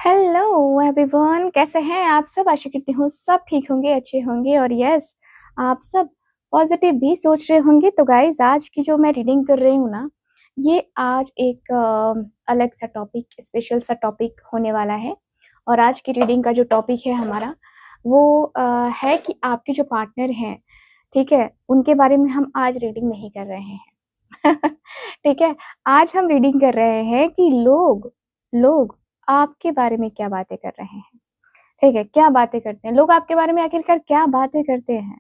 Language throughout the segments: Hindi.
हेलो एवरीवन, कैसे हैं आप सब। आशा करती हूँ सब ठीक होंगे, अच्छे होंगे और यस, आप सब पॉजिटिव भी सोच रहे होंगे। तो गाइज, आज की जो मैं रीडिंग कर रही हूँ ना, ये आज एक अलग सा टॉपिक, स्पेशल सा टॉपिक होने वाला है। और आज की रीडिंग का जो टॉपिक है हमारा, वो है कि आपके जो पार्टनर हैं, ठीक है, उनके बारे में हम आज रीडिंग नहीं कर रहे हैं। ठीक है, आज हम रीडिंग कर रहे हैं कि लोग लोग आपके बारे में क्या बातें कर रहे हैं। ठीक है, क्या बातें करते हैं लोग आपके बारे में, आखिरकार क्या बातें करते हैं।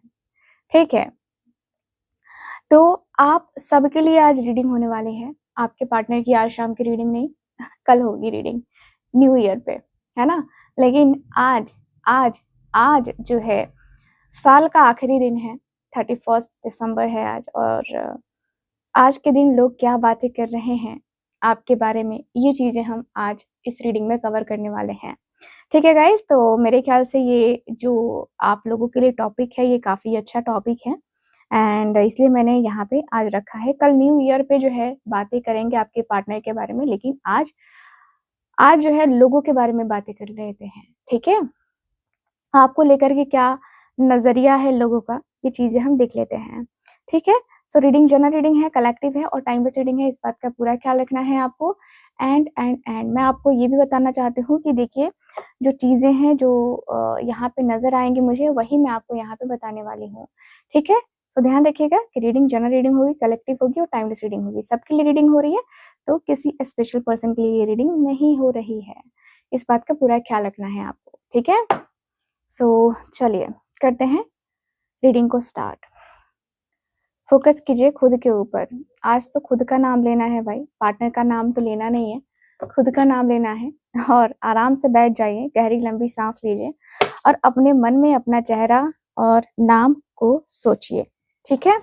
ठीक है, तो आप सबके लिए आज रीडिंग होने वाली है। आपके पार्टनर की आज शाम की रीडिंग नहीं, कल होगी रीडिंग, न्यू ईयर पे, है ना। लेकिन आज आज आज जो है, साल का आखिरी दिन है, 31 दिसंबर है आज। और आज के दिन लोग क्या बातें कर रहे हैं आपके बारे में, ये चीजें हम आज इस रीडिंग में कवर करने वाले हैं। ठीक है गाइस, तो मेरे ख्याल से ये जो आप लोगों के लिए टॉपिक है, ये काफी अच्छा टॉपिक है एंड इसलिए मैंने यहाँ पे आज रखा है। कल न्यू ईयर पे जो है बातें करेंगे आपके पार्टनर के बारे में, लेकिन आज आज जो है लोगों के बारे में बातें कर लेते हैं। ठीक है, आपको लेकर के क्या नजरिया है लोगों का, ये चीजें हम देख लेते हैं। ठीक है, सो रीडिंग जनरल रीडिंग है, कलेक्टिव है और टाइम बेस्ड रीडिंग है, इस बात का पूरा ख्याल रखना है आपको। एंड मैं आपको ये भी बताना चाहती हूँ कि देखिए, जो चीजें हैं जो यहाँ पे नजर आएंगी मुझे, वही मैं आपको यहाँ पे बताने वाली हूँ। ठीक है, सो ध्यान रखिएगा कि रीडिंग जनरल रीडिंग होगी, कलेक्टिव होगी और टाइमलेस रीडिंग होगी। सबके लिए रीडिंग हो रही है, तो किसी स्पेशल पर्सन के लिए रीडिंग नहीं हो रही है। इस बात का पूरा ख्याल रखना है आपको। ठीक है, सो चलिए करते हैं रीडिंग को स्टार्ट। फोकस कीजिए खुद के ऊपर। आज तो खुद का नाम लेना है भाई, पार्टनर का नाम तो लेना नहीं है, खुद का नाम लेना है। और आराम से बैठ जाइए, गहरी लंबी सांस लीजिए और अपने मन में अपना चेहरा और नाम को सोचिए। ठीक है,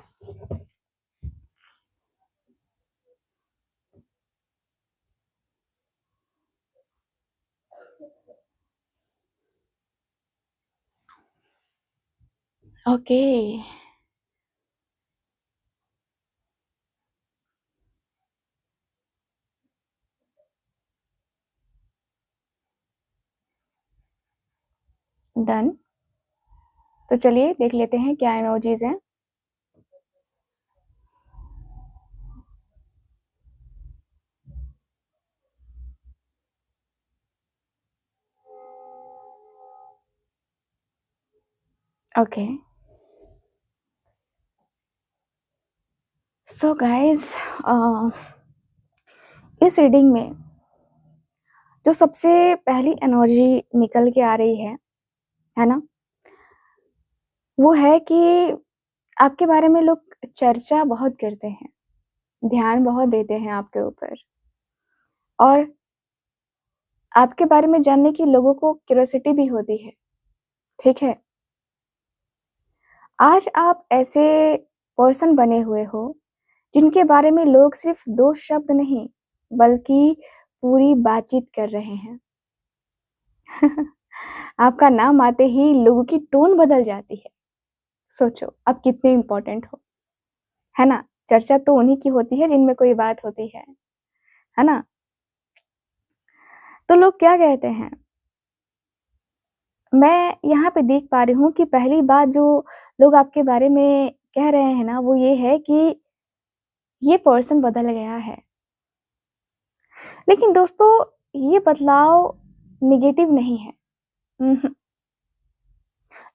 ओके, डन। तो चलिए देख लेते हैं क्या इमोजीज हैं। ओके, सो गाइस, इस रीडिंग में जो सबसे पहली एनर्जी निकल के आ रही है ना, वो है कि आपके बारे में लोग चर्चा बहुत करते हैं, ध्यान बहुत देते हैं आपके ऊपर, और आपके बारे में जानने की लोगों को क्यूरियोसिटी भी होती है। ठीक है, आज आप ऐसे पर्सन बने हुए हो जिनके बारे में लोग सिर्फ दो शब्द नहीं, बल्कि पूरी बातचीत कर रहे हैं। आपका नाम आते ही लोगों की टोन बदल जाती है। सोचो आप कितने इंपॉर्टेंट हो, है ना। चर्चा तो उन्हीं की होती है जिनमें कोई बात होती है ना। तो लोग क्या कहते हैं, मैं यहाँ पे देख पा रही हूँ कि पहली बात जो लोग आपके बारे में कह रहे हैं ना, वो ये है कि ये पर्सन बदल गया है। लेकिन दोस्तों, ये बदलाव निगेटिव नहीं है। उहुँ।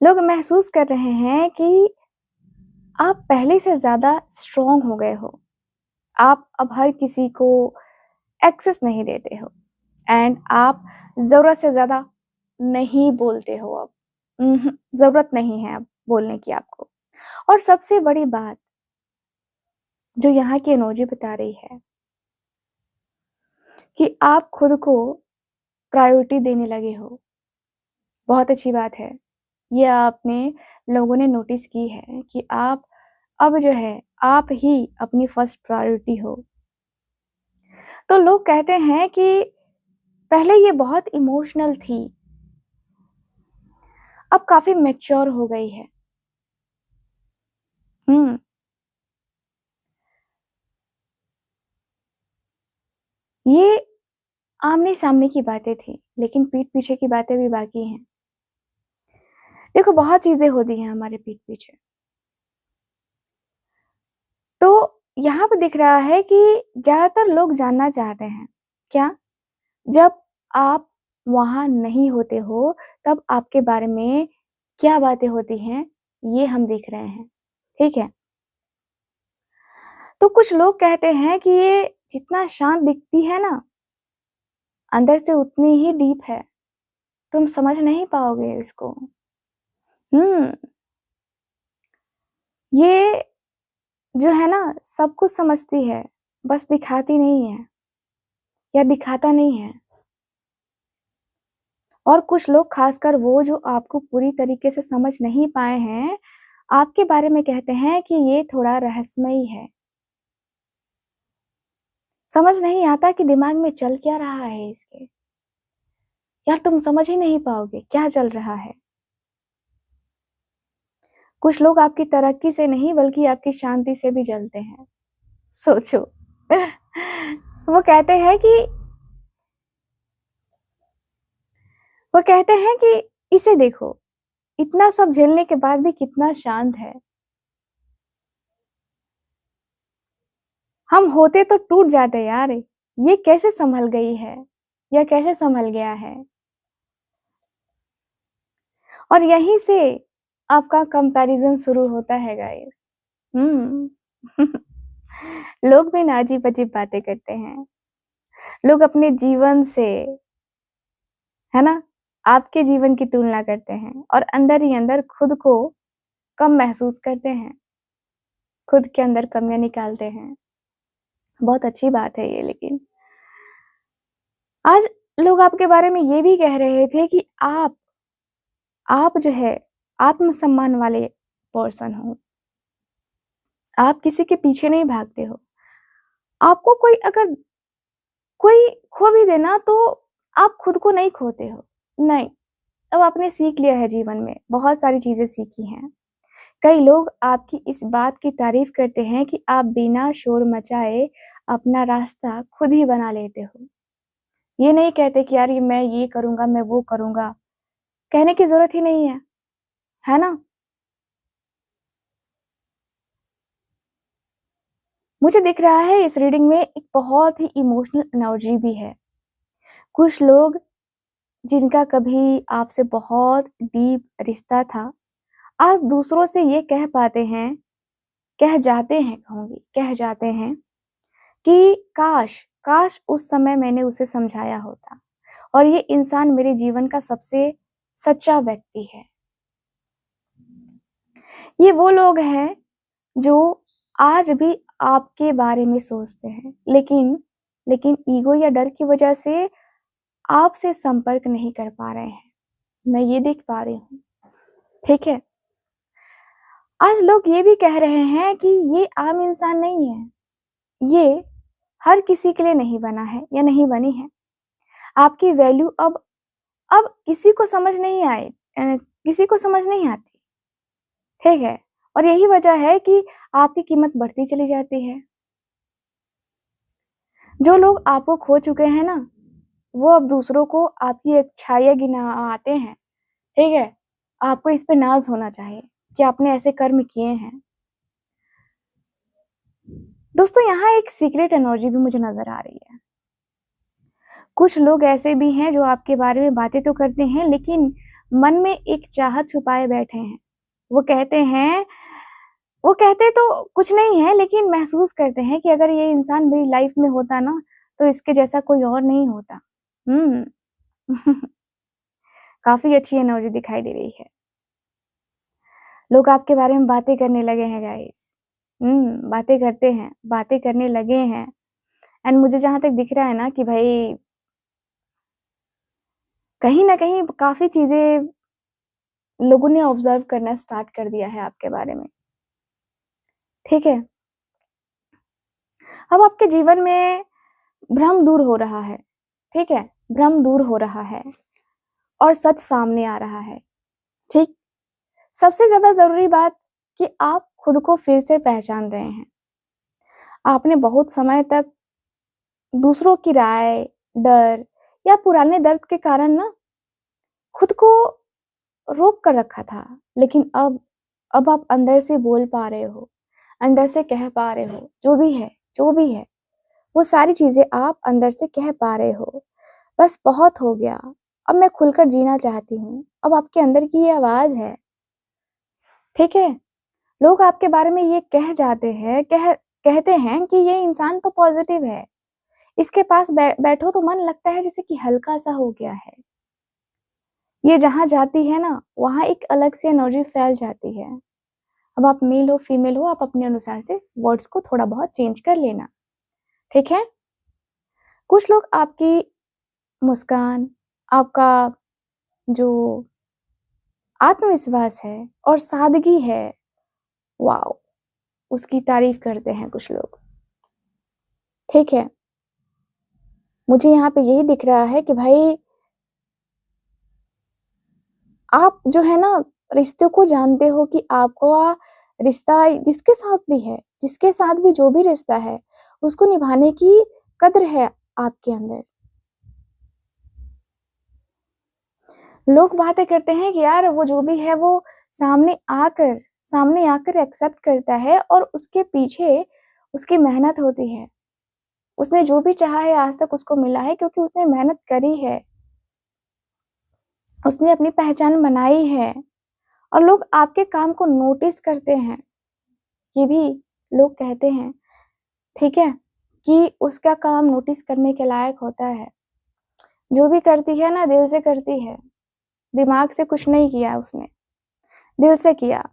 लोग महसूस कर रहे हैं कि आप पहले से ज्यादा स्ट्रांग हो गए हो। आप अब हर किसी को एक्सेस नहीं देते हो एंड आप जरूरत से ज्यादा नहीं बोलते हो अब। जरूरत नहीं है अब बोलने की आपको। और सबसे बड़ी बात जो यहाँ की एनर्जी बता रही है कि आप खुद को प्रायोरिटी देने लगे हो। बहुत अच्छी बात है, ये आपने लोगों ने नोटिस की है कि आप अब जो है, आप ही अपनी फर्स्ट प्रायोरिटी हो। तो लोग कहते हैं कि पहले ये बहुत इमोशनल थी, अब काफी मैच्योर हो गई है। हम्म, ये आमने-सामने की बातें थी, लेकिन पीठ पीछे की बातें भी बाकी हैं। देखो बहुत चीज़ें होती हैं हमारे पीठ पीछे। तो यहाँ पे दिख रहा है कि ज़्यादातर लोग जानना चाहते हैं, क्या? जब आप वहाँ नहीं होते हो, तब आपके बारे में क्या बातें होती हैं, ये हम देख रहे हैं, ठीक है? तो कुछ लोग कहते हैं कि ये जितना शांत दिखती है ना, अंदर से उतनी ही डीप है, तुम समझ नहीं पाओगे इसको। हुँ, ये जो है ना, सब कुछ समझती है, बस दिखाती नहीं है या दिखाता नहीं है। और कुछ लोग खासकर वो जो आपको पूरी तरीके से समझ नहीं पाए हैं, आपके बारे में कहते हैं कि ये थोड़ा रहस्यमयी है। समझ नहीं आता कि दिमाग में चल क्या रहा है इसके। यार तुम समझ ही नहीं पाओगे क्या चल रहा है। कुछ लोग आपकी तरक्की से नहीं बल्कि आपकी शांति से भी जलते हैं। सोचो। वो कहते हैं कि वो कहते हैं कि इसे देखो, इतना सब झेलने के बाद भी कितना शांत है। हम होते तो टूट जाते यार, ये कैसे सँभल गई है या कैसे सँभल गया है। और यहीं से आपका कंपैरिज़न शुरू होता है गाइस। हुँ। लोग भी ना अजीब-अजीब बातें करते हैं। लोग अपने जीवन से, है ना, आपके जीवन की तुलना करते हैं और अंदर ही अंदर खुद को कम महसूस करते हैं, खुद के अंदर कमियाँ निकालते हैं। बहुत अच्छी बात है ये लेकिन। आज लोग आपके बारे में ये भी कह रहे थे कि आप जो है आत्मसम्मान वाले पर्सन हो। आप किसी के पीछे नहीं भागते हो। आपको कोई अगर कोई खो भी दे ना तो आप खुद को नहीं खोते हो। नहीं, अब आपने सीख लिया है जीवन में, बहुत सारी चीज़ें सीखी हैं। कई लोग आपकी इस बात की तारीफ़ करते हैं कि आप बिना शोर मचाए अपना रास्ता खुद ही बना लेते हो। ये नहीं कहते कि यार ये मैं ये करूँगा, मैं वो करूँगा। कहने की ज़रूरत ही नहीं है ना? मुझे दिख रहा है इस रीडिंग में एक बहुत ही इमोशनल एनर्जी भी है। कुछ लोग जिनका कभी आपसे बहुत डीप रिश्ता था, आज दूसरों से ये कह पाते हैं, कह जाते हैं कहूँगी, कह जाते हैं कि काश उस समय मैंने उसे समझाया होता और ये इंसान मेरे जीवन का सबसे सच्चा व्यक्ति है। ये वो लोग हैं जो आज भी आपके बारे में सोचते हैं, लेकिन ईगो या डर की वजह से आपसे संपर्क नहीं कर पा रहे हैं। मैं ये देख पा रही हूँ, ठीक है? आज लोग ये भी कह रहे हैं कि ये आम इंसान नहीं है, ये हर किसी के लिए नहीं बना है या नहीं बनी है। आपकी वैल्यू अब किसी को समझ नहीं आती, ठीक है? और यही वजह है कि आपकी कीमत बढ़ती चली जाती है। जो लोग आपको खो चुके हैं ना, वो अब दूसरों को आपकी अच्छाइयाँ गिनाते हैं, ठीक है? आपको इस पे नाज़ होना चाहिए कि आपने ऐसे कर्म किए हैं। दोस्तों यहाँ एक सीक्रेट एनर्जी भी मुझे नज़र आ रही है। कुछ लोग ऐसे भी हैं जो आपके बारे में बातें तो करते हैं लेकिन मन में एक चाहत छुपाए बैठे हैं। वो कहते हैं वो कहते तो कुछ नहीं है लेकिन महसूस करते हैं कि अगर ये इंसान मेरी लाइफ़ में होता ना, तो इसके जैसा कोई और नहीं होता। हुँ। काफ़ी अच्छी एनर्जी दिखाई दे रही है। लोग आपके बारे में बातें करने लगे हैं गाइस। बातें करते हैं, बातें करने लगे हैं एंड मुझे जहाँ तक दिख रहा है ना कि भाई कहीं न कहीं काफ़ी चीज़ें लोगों ने ऑब्ज़र्व करना स्टार्ट कर दिया है आपके बारे में, ठीक है? अब आपके जीवन में भ्रम दूर हो रहा है, ठीक है? भ्रम दूर हो रहा है और सच सामने आ रहा है, ठीक? सबसे ज़्यादा ज़रूरी बात कि आप खुद को फिर से पहचान रहे हैं। आपने बहुत समय तक दूसरों की राय, डर या पुराने दर्द के कारण ना खुद को रोक कर रखा था, लेकिन अब आप अंदर से बोल पा रहे हो, अंदर से कह पा रहे हो, जो भी है, वो सारी चीज़ें आप अंदर से कह पा रहे हो। बस बहुत हो गया, अब मैं खुलकर जीना चाहती हूँ। अब आपके अंदर की ये आवाज़ है, ठीक है? लोग आपके बारे में ये कह जाते हैं, कहते हैं कि ये इंसान तो पॉज़िटिव है, इसके पास बैठो तो मन लगता है जैसे कि हल्का-सा हो गया है। ये जहाँ जाती है ना, वहाँ एक अलग से एनर्जी फैल जाती है। अब आप मेल हो, फीमेल हो, आप अपने अनुसार से वर्ड्स को थोड़ा बहुत चेंज कर लेना, ठीक है? कुछ लोग आपकी मुस्कान, आपका जो आत्मविश्वास है और सादगी है, वॉव! उसकी तारीफ़ करते हैं कुछ लोग, ठीक है? मुझे यहाँ पे यही दिख रहा है कि भाई आप जो है ना रिश्तों को जानते हो कि आपका रिश्ता जिसके साथ भी जो भी रिश्ता है, उसको निभाने की कद्र है आपके अंदर। लोग बातें करते हैं कि यार वो जो भी है वो सामने आकर एक्सेप्ट करता है और उसके पीछे उसकी मेहनत होती है। उसने जो भी चाहा है आज तक उसको मिला है क्योंकि उसने मेहनत करी है। उसने अपनी पहचान बनाई है और लोग आपके काम को नोटिस करते हैं। ये भी लोग कहते हैं, ठीक है, कि उसका काम नोटिस करने के लायक होता है। जो भी करती है ना दिल से करती है। दिमाग से कुछ नहीं किया उसने, दिल से किया।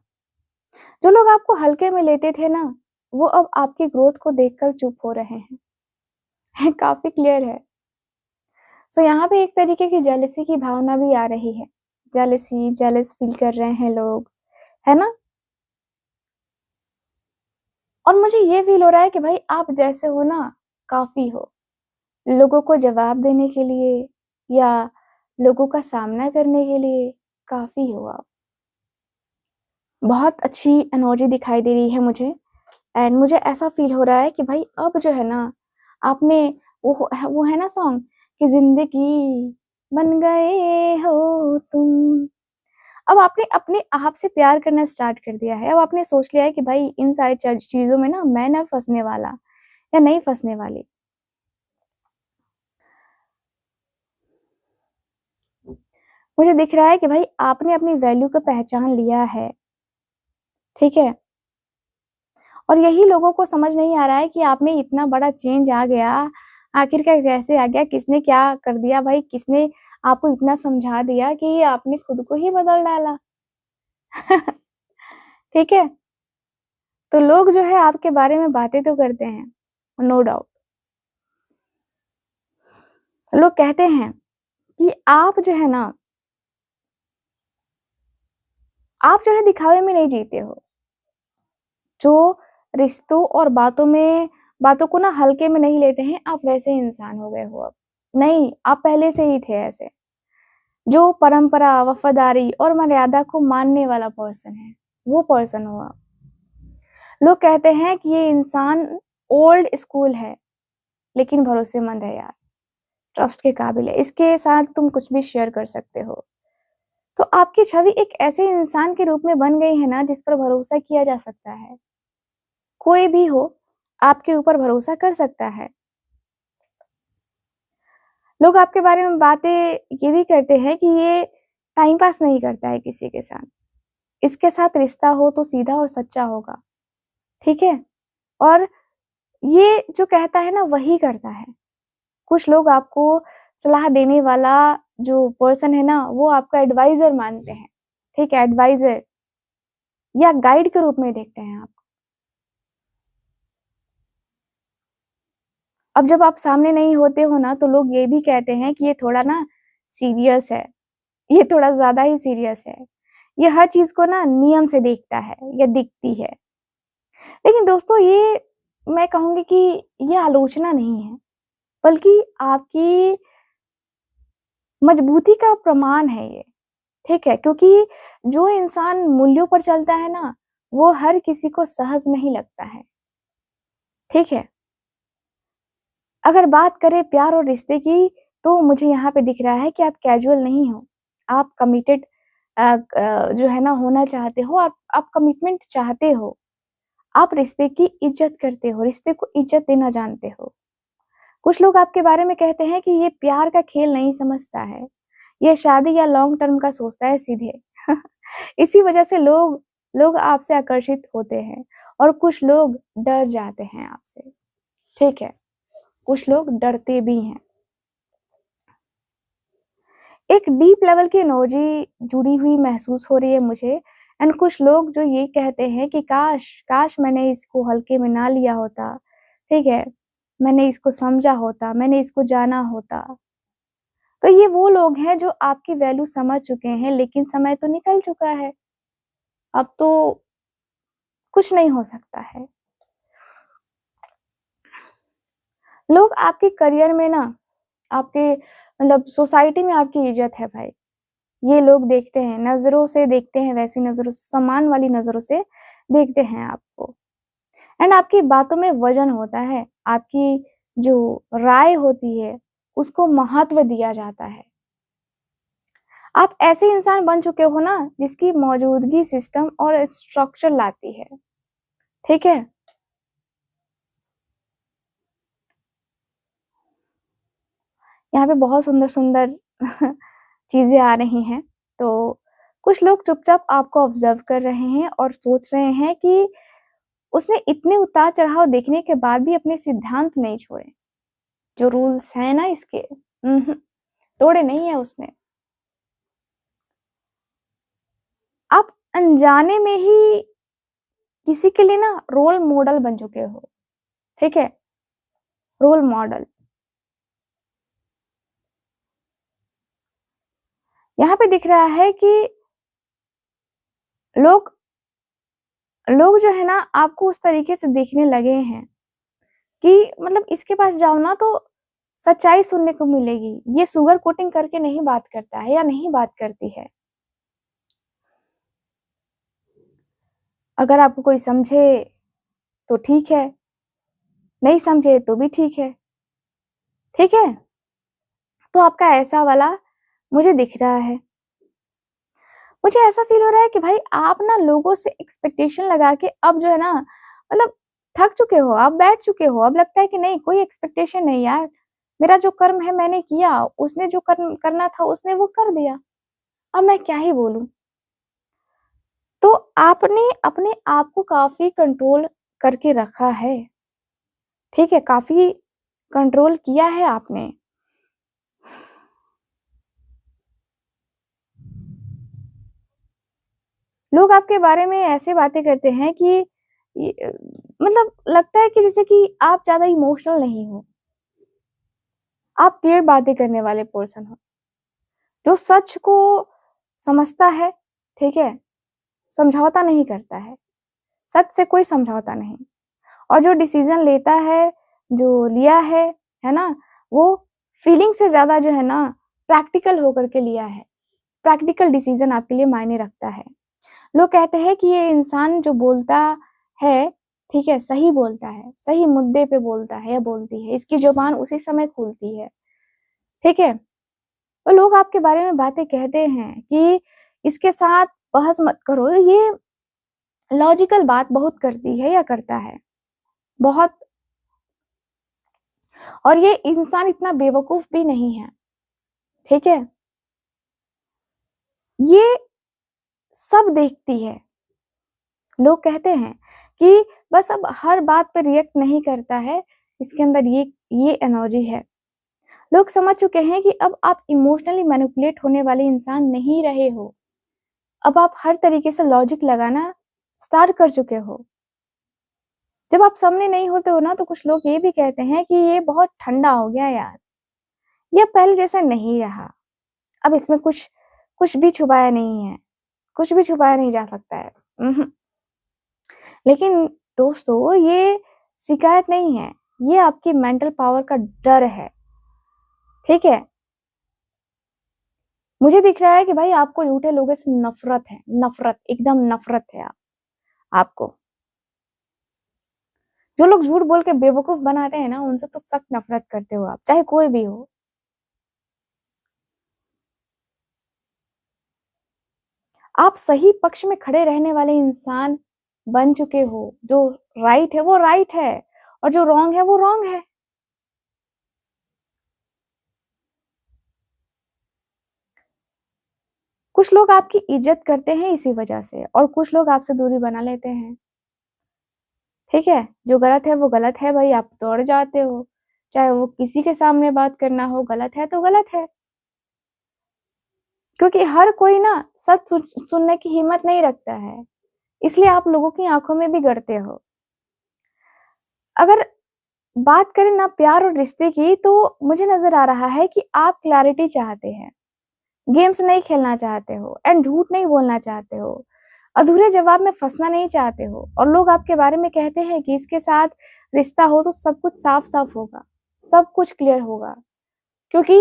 जो लोग आपको हल्के में लेते थे ना, वो अब आपकी ग्रोथ को देखकर चुप हो रहे हैं। काफ़ी क्लियर है। सो यहाँ पे एक तरीके की जेलसी की भावना भी आ रही है। जेलस फील कर रहे हैं लोग, है ना? और मुझे ये फील हो रहा है कि भाई आप जैसे हो ना, काफ़ी हो। लोगों को जवाब देने के लिए या लोगों का सामना करने के लिए काफ़ी हो आप। बहुत अच्छी एनर्जी दिखाई दे रही है मुझे एंड मुझे ऐसा फ़ील हो रहा है कि भाई अब जो है ना, आपने वो है ना सॉन्ग कि ज़िंदगी बन गए हो तुम। अब आपने अपने आप से प्यार करना स्टार्ट कर दिया है। अब आपने सोच लिया है कि भाई इन सारी चीज़ों में ना मैं ना फँसने वाला या नहीं फँसने वाली। मुझे दिख रहा है कि भाई आपने अपनी वैल्यू को पहचान लिया है, ठीक है? और यही लोगों को समझ नहीं आ रहा है कि आप में इतना बड़ा चेंज आ गया, आखिरकार कैसे आ गया? किसने क्या कर दिया भाई? किसने आपको इतना समझा दिया कि आपने खुद को ही बदल डाला? ठीक है? तो लोग जो है आपके बारे में बातें तो करते हैं, नो डाउट। लोग कहते हैं कि आप जो है दिखावे में नहीं जीते हो। जो रिश्तों और बातों को ना हल्के में नहीं लेते हैं, आप वैसे इंसान हो गए हो अब। नहीं, आप पहले से ही थे ऐसे। जो परंपरा, वफ़ादारी और मर्यादा को मानने वाला पर्सन है, वो पर्सन हो आप। लोग कहते हैं कि ये इंसान ओल्ड स्कूल है, लेकिन भरोसेमंद है यार, ट्रस्ट के काबिल है। इसके साथ तुम कुछ भी शेयर कर सकते हो। तो आपकी छवि एक ऐसे इंसान के रूप में बन गई है ना, जिस पर भरोसा किया जा सकता है। कोई भी हो, आपके ऊपर भरोसा कर सकता है। लोग आपके बारे में बातें ये भी करते हैं कि ये टाइम पास नहीं करता है किसी के साथ। इसके साथ रिश्ता हो तो सीधा और सच्चा होगा, ठीक है? और ये जो कहता है ना वही करता है। कुछ लोग आपको सलाह देने वाला जो पर्सन है ना, वो आपका एडवाइज़र मानते हैं, ठीक है? एडवाइज़र या गाइड के रूप में देखते हैं आप। अब जब आप सामने नहीं होते हो ना, तो लोग ये भी कहते हैं कि ये थोड़ा ना सीरियस है, ये थोड़ा ज़्यादा ही सीरियस है। ये हर चीज़ को ना नियम से देखता है या दिखती है। लेकिन दोस्तों ये मैं कहूँगी कि ये आलोचना नहीं है, बल्कि आपकी मजबूती का प्रमाण है ये, ठीक है? क्योंकि जो इंसान मूल्यों पर चलता है ना, वो हर किसी को सहज नहीं लगता है, ठीक है? अगर बात करें प्यार और रिश्ते की, तो मुझे यहाँ पे दिख रहा है कि आप कैजुअल नहीं हो, आप कमिटेड जो है ना होना चाहते हो, आप कमिटमेंट चाहते हो, आप रिश्ते की इज्जत करते हो, रिश्ते को इज्जत देना जानते हो। कुछ लोग आपके बारे में कहते हैं कि ये प्यार का खेल नहीं समझता है, ये शादी या लॉन्ग टर्म का सोचता है सीधे। इसी वजह से लोग लोग आपसे आकर्षित होते हैं और कुछ लोग डर जाते हैं आपसे, ठीक है? कुछ लोग डरते भी हैं। एक डीप लेवल की एनर्जी जुड़ी हुई महसूस हो रही है मुझे। एंड कुछ लोग जो ये कहते हैं कि काश काश मैंने इसको हल्के में ना लिया होता, ठीक है? मैंने इसको समझा होता, मैंने इसको जाना होता। तो ये वो लोग हैं जो आपकी वैल्यू समझ चुके हैं, लेकिन समय तो निकल चुका है। अब तो कुछ नहीं हो सकता है। लोग आपके करियर में ना, आपके मतलब सोसाइटी में आपकी इज्जत है भाई। ये लोग देखते हैं, नज़रों से देखते हैं, वैसी नज़रों से, सम्मान वाली नज़रों से देखते हैं आपको। एंड आपकी बातों में वज़न होता है, आपकी जो राय होती है, उसको महत्व दिया जाता है। आप ऐसे इंसान बन चुके हो ना, जिसकी मौजूदगी सिस्टम और स्ट्रक्चर लाती है, ठीक है? यहाँ पे बहुत सुंदर-सुंदर चीज़ें आ रही हैं। तो कुछ लोग चुपचाप आपको ऑब्ज़र्व कर रहे हैं और सोच रहे हैं कि उसने इतने उतार-चढ़ाव देखने के बाद भी अपने सिद्धांत नहीं छोड़े। जो रूल्स हैं ना इसके, तोड़े नहीं है उसने। आप अनजाने में ही किसी के लिए ना रोल मॉडल बन चुके हो, ठीक है? Role model. यहाँ पे दिख रहा है कि लोग लोग जो है ना आपको उस तरीके से देखने लगे हैं कि मतलब इसके पास जाओ ना तो सच्चाई सुनने को मिलेगी। ये शुगर कोटिंग करके नहीं बात करता है या नहीं बात करती है। अगर आपको कोई समझे तो ठीक है, नहीं समझे तो भी ठीक है, ठीक है? तो आपका ऐसा वाला मुझे दिख रहा है। मुझे ऐसा फ़ील हो रहा है कि भाई आप ना लोगों से एक्सपेक्टेशन लगा के अब जो है ना मतलब थक चुके हो, आप बैठ चुके हो। अब लगता है कि नहीं, कोई एक्सपेक्टेशन नहीं यार, मेरा जो कर्म है मैंने किया, उसने जो कर्म करना था उसने वो कर दिया। अब मैं क्या ही बोलूँ? तो आपने अपने आप को काफ़ी कंट्रोल करके रखा है, ठीक है? काफ़ी कंट्रोल किया है आपने। लोग आपके बारे में ऐसे बातें करते हैं कि मतलब लगता है कि जैसे कि आप ज़्यादा इमोशनल नहीं हो। आप क्लियर बातें करने वाले पर्सन हो, जो सच को समझता है, ठीक है? समझौता नहीं करता है, सच से कोई समझौता नहीं। और जो डिसीज़न लेता है, जो लिया है ना? वो फीलिंग से ज़्यादा जो है ना प्रैक्टिकल होकर के लिया है। प्रैक्टिकल डिसीज़न आपके लिए मायने रखता है। लोग कहते हैं कि ये इंसान जो बोलता है, ठीक है? सही बोलता है, सही मुद्दे पे बोलता है या बोलती है, इसकी ज़ुबान उसी समय खुलती है, ठीक है? तो लोग आपके बारे में बातें कहते हैं कि इसके साथ बहस मत करो, ये लॉजिकल बात बहुत करती है या करता है, बहुत। और ये इंसान इतना बेवकूफ़ भी नहीं है, ठीक है? ये सब देखती है। लोग कहते हैं कि बस अब हर बात पे रिएक्ट नहीं करता है, इसके अंदर ये एनर्जी है। लोग समझ चुके हैं कि अब आप इमोशनली मैनिपुलेट होने वाले इंसान नहीं रहे हो। अब आप हर तरीके से लॉजिक लगाना स्टार्ट कर चुके हो। जब आप सामने नहीं होते हो ना तो कुछ लोग ये भी कहते हैं कि ये बहुत ठंडा हो गया यार, ये अब पहले जैसा नहीं रहा। अब इसमें कुछ कुछ भी छुपाया नहीं है, कुछ भी छुपाया नहीं जा सकता है। लेकिन दोस्तों ये शिकायत नहीं है, ये आपकी मेंटल पावर का डर है, ठीक है? मुझे दिख रहा है कि भाई आपको झूठे लोगों से नफ़रत है, नफ़रत, एकदम नफ़रत है आपको। जो लोग झूठ बोल के बेवकूफ बनाते हैं ना, उनसे तो सख्त नफरत करते हो आप, चाहे कोई भी हो। आप सही पक्ष में खड़े रहने वाले इंसान बन चुके हो। जो राइट है वो राइट है, और जो रॉन्ग है वो रॉन्ग है। कुछ लोग आपकी इज्जत करते हैं इसी वजह से, और कुछ लोग आपसे दूरी बना लेते हैं। ठीक है, जो गलत है वो गलत है भाई, आप दौड़ जाते हो। चाहे वो किसी के सामने बात करना हो, गलत है तो गलत है। क्योंकि हर कोई ना सच सुनने की हिम्मत नहीं रखता है, इसलिए आप लोगों की आंखों में भी गड़ते हो। अगर बात करें ना प्यार और रिश्ते की, तो मुझे नजर आ रहा है कि आप क्लैरिटी चाहते हैं, गेम्स नहीं खेलना चाहते हो, एंड झूठ नहीं बोलना चाहते हो, अधूरे जवाब में फंसना नहीं चाहते हो। और लोग आपके बारे में कहते हैं कि इसके साथ रिश्ता हो तो सब कुछ साफ साफ होगा, सब कुछ क्लियर होगा, क्योंकि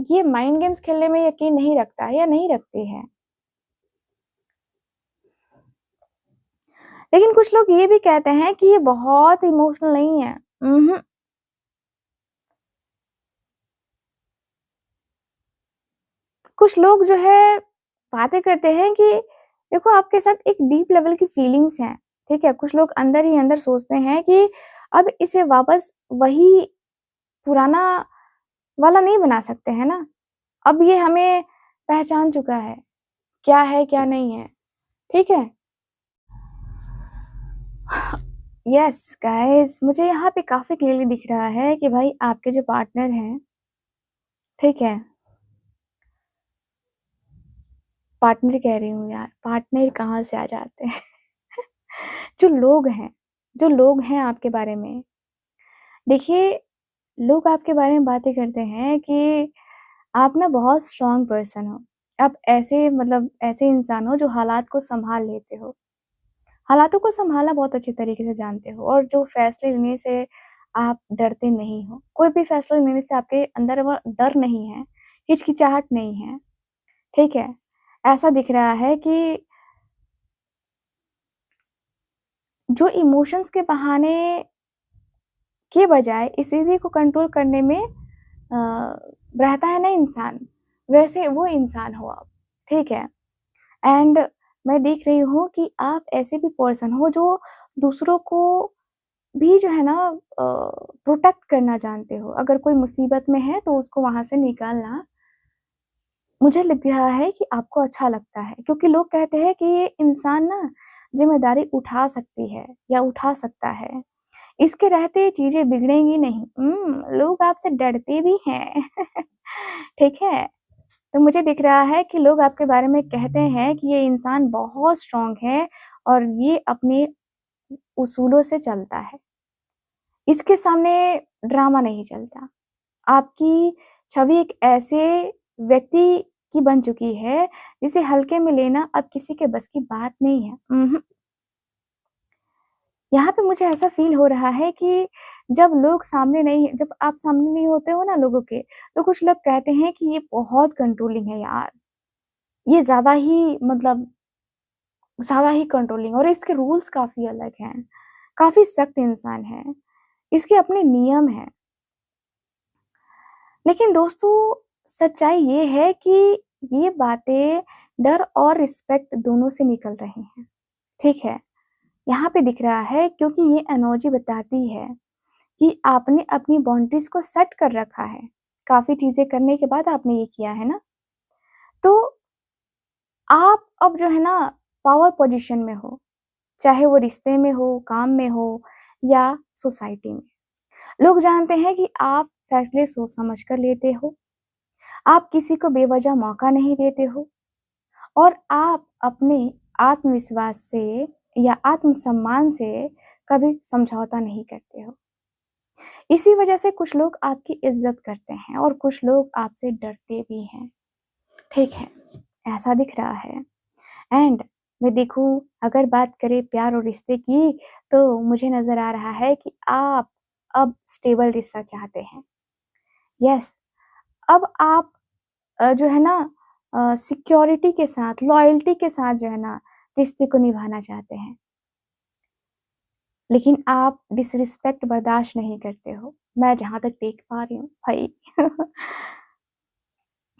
ये माइंड गेम्स खेलने में यकीन नहीं रखता है या नहीं रखती है। लेकिन कुछ लोग ये भी कहते हैं कि ये बहुत इमोशनल नहीं है। कुछ लोग जो है बातें करते हैं कि देखो आपके साथ एक डीप लेवल की फीलिंग्स हैं। ठीक है, कुछ लोग अंदर ही अंदर सोचते हैं कि अब इसे वापस वही पुराना वाला नहीं बना सकते हैं ना, अब ये हमें पहचान चुका है क्या नहीं है। ठीक है। यस गाइस, मुझे यहाँ पे काफी क्लियरली दिख रहा है कि भाई आपके जो पार्टनर हैं, ठीक है, पार्टनर कह रही हूँ यार, पार्टनर कहाँ से आ जाते हैं। जो लोग हैं, जो लोग हैं आपके बारे में, देखिए, लोग आपके बारे में बातें करते हैं कि आप ना बहुत स्ट्रांग पर्सन हो। आप ऐसे मतलब ऐसे इंसान हो जो हालात को संभाल लेते हो, हालातों को संभालना बहुत अच्छे तरीके से जानते हो, और जो फैसले लेने से आप डरते नहीं हो। कोई भी फैसला लेने से आपके अंदर वो डर नहीं है, हिचकिचाहट नहीं है। ठीक है, ऐसा दिख रहा है कि जो इमोशंस के बहाने के बजाय स्थिति को कंट्रोल करने में रहता है ना इंसान, वैसे वो इंसान हो आप। ठीक है, एंड मैं देख रही हूँ कि आप ऐसे भी पर्सन हो जो दूसरों को भी जो है ना प्रोटेक्ट करना जानते हो। अगर कोई मुसीबत में है तो उसको वहां से निकालना, मुझे लग रहा है कि आपको अच्छा लगता है, क्योंकि लोग कहते हैं कि ये इंसान ना जिम्मेदारी उठा सकती है या उठा सकता है, इसके रहते चीजें बिगड़ेंगी नहीं। लोग आपसे डरते भी हैं। ठीक है, तो मुझे दिख रहा है कि लोग आपके बारे में कहते हैं कि ये इंसान बहुत स्ट्रांग है और ये अपने उसूलों से चलता है, इसके सामने ड्रामा नहीं चलता। आपकी छवि एक ऐसे व्यक्ति की बन चुकी है जिसे हल्के में लेना अब किसी के बस की बात नहीं है। यहाँ पे मुझे ऐसा फील हो रहा है कि जब आप सामने नहीं होते हो ना लोगों के, तो कुछ लोग कहते हैं कि ये बहुत कंट्रोलिंग है यार, ये ज़्यादा ही कंट्रोलिंग, और इसके रूल्स काफ़ी अलग हैं, काफ़ी सख्त इंसान है, इसके अपने नियम हैं। लेकिन दोस्तों, सच्चाई ये है कि ये बातें डर और रिस्पेक्ट दोनों से निकल रही हैं। ठीक है, यहाँ पे दिख रहा है क्योंकि ये एनर्जी बताती है कि आपने अपनी बाउंड्रीज को सेट कर रखा है। काफ़ी चीज़ें करने के बाद आपने ये किया है ना, तो आप अब जो है ना पावर पोजीशन में हो, चाहे वो रिश्ते में हो, काम में हो या सोसाइटी में। लोग जानते हैं कि आप फैसले सोच समझ कर लेते हो, आप किसी को बेवजह मौका नहीं देते हो, और आप अपने आत्मविश्वास से या आत्मसम्मान से कभी समझौता नहीं करते हो। इसी वजह से कुछ लोग आपकी इज्जत करते हैं और कुछ लोग आपसे डरते भी हैं। ठीक है, ऐसा दिख रहा है। एंड मैं देखूं, अगर बात करें प्यार और रिश्ते की, तो मुझे नजर आ रहा है कि आप अब स्टेबल रिश्ता चाहते हैं। यस, अब आप जो है ना सिक्योरिटी के साथ, लॉयल्टी के साथ जो है ना रिश्ते को निभाना चाहते हैं। लेकिन आप डिसरिस्पेक्ट बर्दाश्त नहीं करते हो, मैं जहाँ तक देख पा रही हूँ भाई।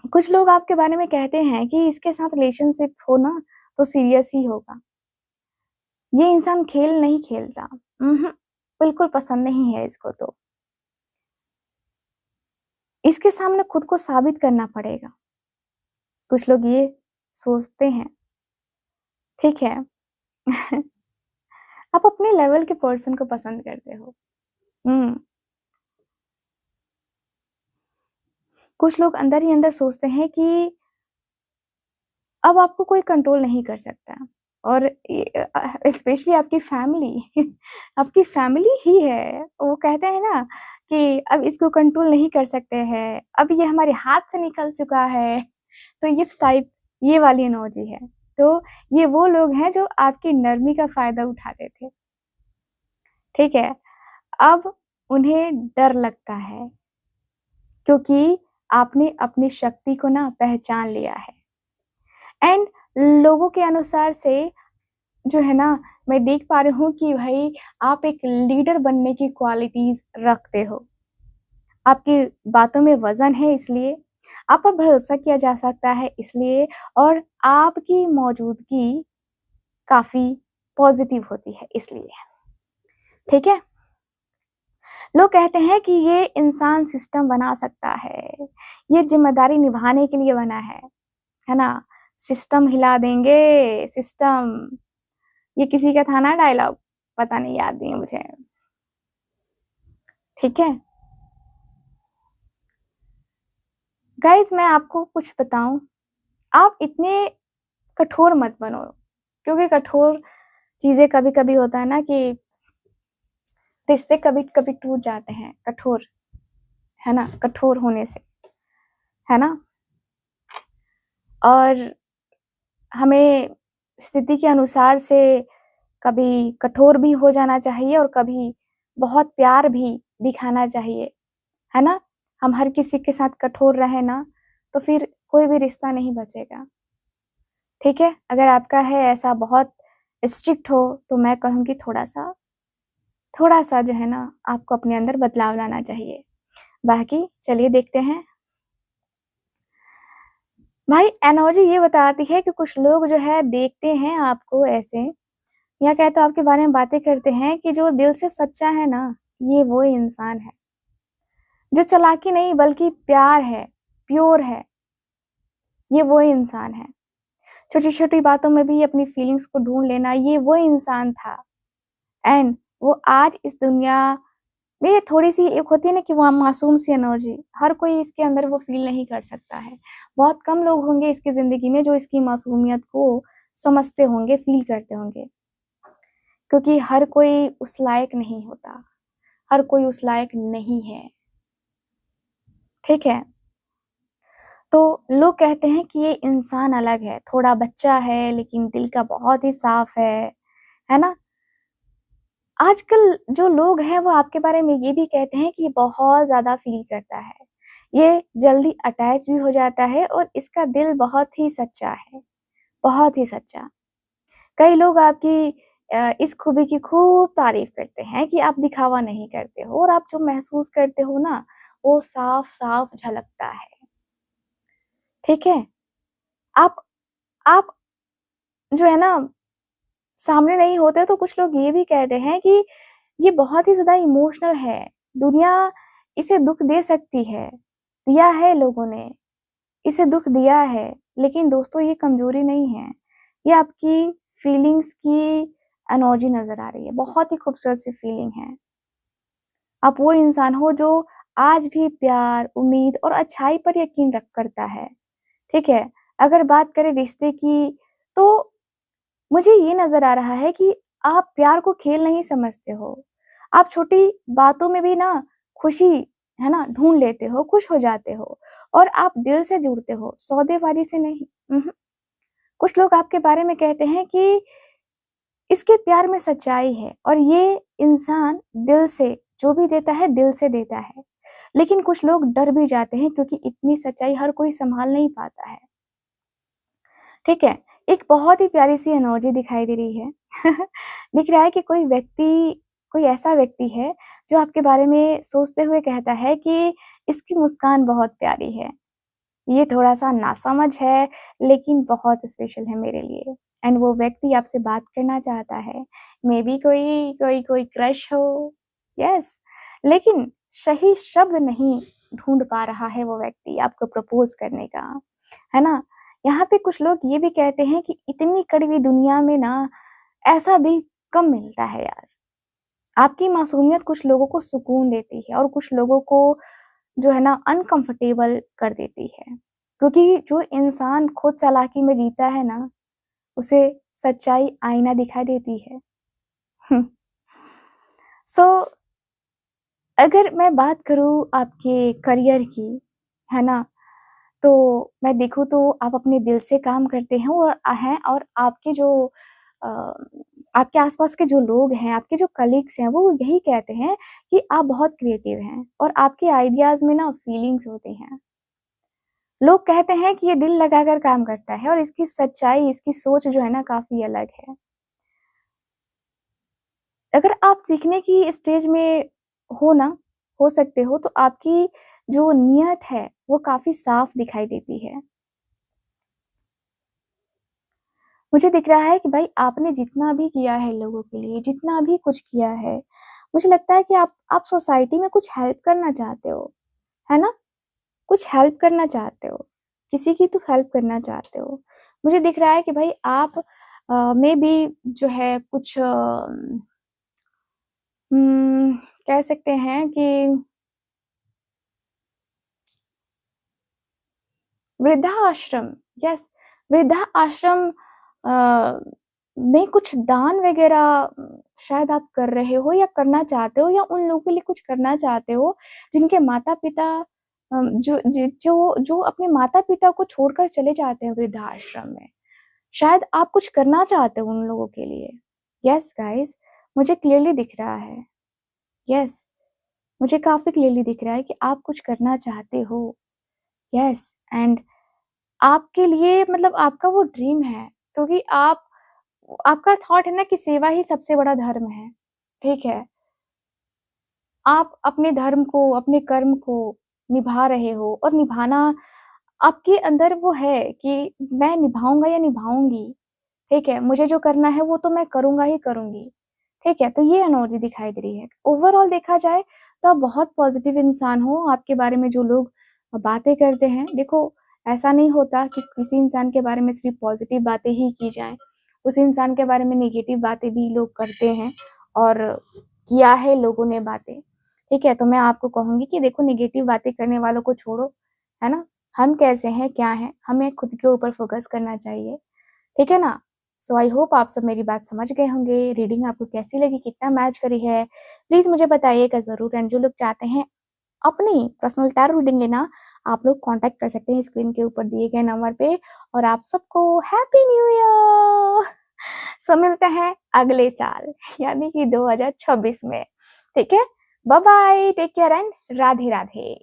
कुछ लोग आपके बारे में कहते हैं कि इसके साथ रिलेशनशिप हो ना तो सीरियस ही होगा। ये इंसान खेल नहीं खेलता। बिल्कुल पसंद नहीं है इसको तो। इसके सामने खुद को साबित करना पड़ेगा। कुछ लोग ये सोचते हैं, ठीक है। आप अपने लेवल के पर्सन को पसंद करते हो। हुँ। कुछ लोग अंदर ही अंदर सोचते हैं कि अब आपको कोई कंट्रोल नहीं कर सकता और स्पेशली आपकी फैमिली। आपकी फैमिली ही है। वो कहते हैं ना कि अब इसको कंट्रोल नहीं कर सकते हैं, अब ये हमारे हाथ से निकल चुका है। तो इस टाइप ये वाली एनर्जी है। तो ये वो लोग हैं जो आपकी नरमी का फ़ायदा उठाते थे, ठीक है? अब उन्हें डर लगता है क्योंकि आपने अपनी शक्ति को ना पहचान लिया है। एंड लोगों के अनुसार से जो है ना, मैं देख पा रही हूँ कि भाई आप एक लीडर बनने की क्वालिटीज़ रखते हो। आपकी बातों में वज़न है इसलिए, आप पर भरोसा किया जा सकता है इसलिए और आपकी मौजूदगी काफ़ी पॉज़िटिव होती है इसलिए, ठीक है? लोग कहते हैं कि ये इंसान सिस्टम बना सकता है, ये ज़िम्मेदारी निभाने के लिए बना है ना? सिस्टम हिला देंगे, सिस्टम। ये किसी का था ना डायलॉग, पता नहीं याद नहीं है मुझे, ठीक है? गाइज़ मैं आपको कुछ बताऊँ, आप इतने कठोर मत बनो, क्योंकि कठोर चीज़ें कभी-कभी होता है ना कि रिश्ते कभी-कभी टूट जाते हैं, कठोर, है ना? कठोर होने से, है ना? और हमें स्थिति के अनुसार से कभी कठोर भी हो जाना चाहिए और कभी बहुत प्यार भी दिखाना चाहिए, है ना? हम हर किसी के साथ कठोर रहें ना, तो फिर कोई भी रिश्ता नहीं बचेगा, ठीक है? अगर आपका है ऐसा बहुत स्ट्रिक्ट हो, तो मैं कहूँगी थोड़ा-सा जो है ना, आपको अपने अंदर बदलाव लाना चाहिए। बाकी चलिए देखते हैं। भाई एनर्जी ये बताती है कि कुछ लोग जो है देखते हैं आपको ऐसे या कहे तो आपके बारे में बातें करते हैं कि जो दिल से सच्चा है ना, ये वो इंसान है। जो चालाकी नहीं बल्कि प्यार है, प्योर है, ये वो इंसान है। छोटी-छोटी बातों में भी अपनी फीलिंग्स को ढूँढ लेना, ये वो इंसान था। एंड वो आज इस दुनिया में ये थोड़ी-सी एक होती है ना कि वो मासूम सी एनर्जी, हर कोई इसके अंदर वो फ़ील नहीं कर सकता है। बहुत कम लोग होंगे इसकी ज़िंदगी में जो इसकी मासूमियत को समझते होंगे, फ़ील करते होंगे। क्योंकि हर कोई उस लायक नहीं होता, हर कोई उस लायक नहीं है, ठीक है? तो लोग कहते हैं कि ये इंसान अलग है, थोड़ा बच्चा है लेकिन दिल का बहुत ही साफ़ है ना? आजकल जो लोग हैं वो आपके बारे में ये भी कहते हैं कि ये बहुत ज़्यादा फ़ील करता है। ये जल्दी अटैच भी हो जाता है और इसका दिल बहुत ही सच्चा है, बहुत ही सच्चा। कई लोग आपकी इस खूबी की खूब तारीफ़ करते हैं कि आप दिखावा नहीं करते हो और आप जो महसूस करते हो ना, वो साफ-साफ झलकता है, ठीक है? आप आप जो है ना, सामने नहीं होते तो कुछ लोग ये भी कहते हैं कि ये बहुत ही ज़्यादा इमोशनल है, दुनिया इसे दुःख दे सकती है, दिया है लोगों ने, इसे दुःख दिया है, लेकिन दोस्तों ये कमज़ोरी नहीं है, ये आपकी फीलिंग्स की एनर्जी नज़र आ रही है, बहुत ही खूबसूरत सी फीलिंग है। आप वो इंसान हो जो आज भी प्यार, उम्मीद और अच्छाई पर यकीन रख करता है, ठीक है? अगर बात करें रिश्ते की, तो मुझे ये नज़र आ रहा है कि आप प्यार को खेल नहीं समझते हो। आप छोटी बातों में भी ना खुशी, है ना, ढूँढ लेते हो, खुश हो जाते हो और आप दिल से जुड़ते हो, सौदेबाजी से नहीं। कुछ लोग आपके बारे में कहते हैं कि इसके प्यार में सच्चाई है और ये इंसान दिल से जो भी देता है, दिल से देता है। लेकिन कुछ लोग डर भी जाते हैं क्योंकि इतनी सच्चाई हर कोई सँभाल नहीं पाता है। ठीक है? एक बहुत ही प्यारी-सी एनर्जी दिखाई दे रही है। दिख रहा है कि कोई व्यक्ति कोई ऐसा व्यक्ति है जो आपके बारे में सोचते हुए कहता है कि इसकी मुस्कान बहुत प्यारी है। ये थोड़ा-सा नासमझ है, लेकिन बहुत स्पेशल है मेरे लिए एंड वो व्यक्ति आपसे बात करना चाहता है। मेबी कोई क्रश हो, यस, लेकिन सही शब्द नहीं ढूँढ पा रहा है वो व्यक्ति आपको प्रपोज़ करने का, है ना? यहाँ पे कुछ लोग ये भी कहते हैं कि इतनी कड़वी दुनिया में ना ऐसा दिल कम मिलता है यार। आपकी मासूमियत कुछ लोगों को सुकून देती है और कुछ लोगों को जो है ना अनकंफर्टेबल कर देती है। क्योंकि जो इंसान खुद चालाकी में जीता है ना, उसे सच्चाई आईना दिखा देती है। हुँ। सो अगर मैं बात करूँ आपके करियर की, है ना? तो मैं देखूँ तो आप अपने दिल से काम करते हैं और आपके जो अ, आपके आस-पास के जो लोग हैं, आपके जो कलीग्स हैं, वो यही कहते हैं कि आप बहुत क्रिएटिव हैं और आपके आइडियाज़ में ना फीलिंग्स होती हैं। लोग कहते हैं कि ये दिल लगाकर काम करता है और इसकी सच्चाई, इसकी सोच जो है ना काफ़ी अलग है। अगर आप सीखने की स्टेज में हो ना, हो सकते हो तो आपकी जो नियत है, वो काफ़ी साफ दिखाई देती है। मुझे दिख रहा है कि भाई आपने जितना भी किया है लोगों के लिए, जितना भी कुछ किया है, मुझे लगता है कि आप सोसाइटी में कुछ हेल्प करना चाहते हो, है ना? कुछ हेल्प करना चाहते हो, किसी की तो हेल्प करना चाहते हो। मुझे दिख रहा है कि भाई आप मेबी जो है कुछ उम, कह सकते हैं कि वृद्धाश्रम, यस, वृद्धाश्रम अ, में कुछ दान वग़ैरह शायद आप कर रहे हो या करना चाहते हो या उन लोगों के लिए कुछ करना चाहते हो, जिनके माता-पिता जो अपने माता-पिता को छोड़कर चले जाते हैं वृद्धाश्रम में। शायद आप कुछ करना चाहते हो उन लोगों के लिए। यस गाइज़, मुझे क्लियरली दिख रहा है। यस, मुझे काफ़ी क्लियरली दिख रहा है कि आप कुछ करना चाहते हो। यस एंड आपके लिए मतलब आपका वो ड्रीम है क्योंकि आप आपका थॉट है ना कि सेवा ही सबसे बड़ा धर्म है, ठीक है? आप अपने धर्म को, अपने कर्म को निभा रहे हो और निभाना आपके अंदर वो है कि मैं निभाऊँगा या निभाऊँगी, ठीक है? मुझे जो करना है वो तो मैं करूँगा ही करूँगी, ठीक है? तो ये एनर्जी दिखाई दे रही है। ओवरऑल देखा जाए तो आप बहुत पॉज़िटिव इंसान हो, आपके बारे में जो लोग बातें करते हैं देखो ऐसा नहीं होता कि किसी इंसान के बारे में सिर्फ़ पॉज़िटिव बातें ही की जाएँ। उस इंसान के बारे में नेगेटिव बातें भी लोग करते हैं और किया है लोगों ने बातें, ठीक है? तो मैं आपको कहूँगी कि देखो नेगेटिव बातें करने वालों को छोड़ो, है ना? हम कैसे हैं, क्या हैं, हमें खुद के ऊपर फ़ोकस करना चाहिए, ठीक है ना? सो आई होप आप सब मेरी बात समझ गए होंगे, रीडिंग आपको कैसी लगी, कितना मैच करी है, प्लीज़ मुझे बताइएगा ज़रूर एंड जो लोग चाहते हैं अपनी पर्सनल टैरो रीडिंग लेना, आप लोग कॉन्टैक्ट कर सकते हैं स्क्रीन के ऊपर दिए गए नंबर पे और आप सबको हैप्पी न्यू ईयर! सो मिलते हैं अगले साल यानी कि 2026 में, ठीक है? Bye bye, take care and Radhe Radhe.